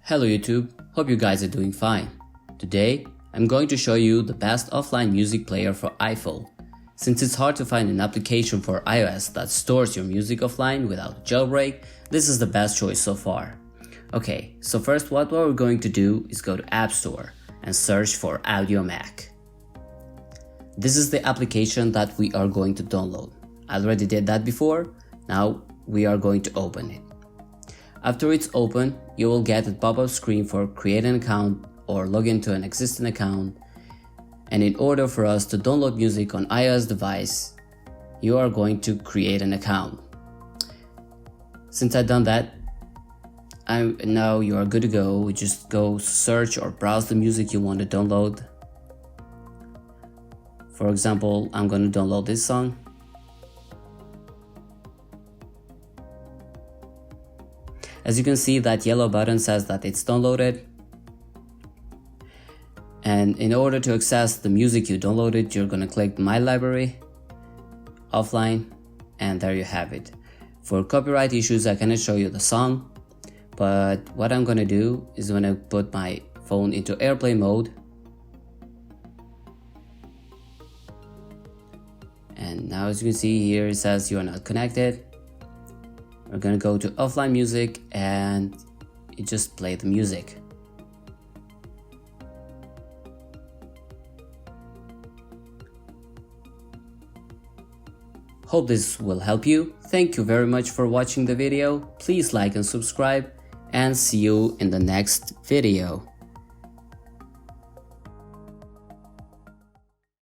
Hello YouTube, hope you guys are doing fine. Today, I'm going to show you the best offline music player for iPhone. Since it's hard to find an application for iOS that stores your music offline without jailbreak, this is the best choice so far. Okay, so first what we're going to do is go to App Store and search for Audio Mac. This is the application that we are going to download. I already did that before, now we are going to open it. After it's open, you will get a pop-up screen for create an account or log into an existing account. And in order for us to download music on iOS device, you are going to create an account. Since I've done that, now you are good to go. We just go search or browse the music you want to download. For example, I'm going to download this song. As you can see, that yellow button says that it's downloaded. And in order to access the music you downloaded, you're going to click My Library, Offline, and there you have it. For copyright issues, I cannot show you the song, but what I'm going to do is I'm going to put my phone into airplane mode. And now as you can see here, it says you are not connected. We're going to go to offline music and you just play the music. Hope this will help you. Thank you very much for watching the video. Please like and subscribe and see you in the next video.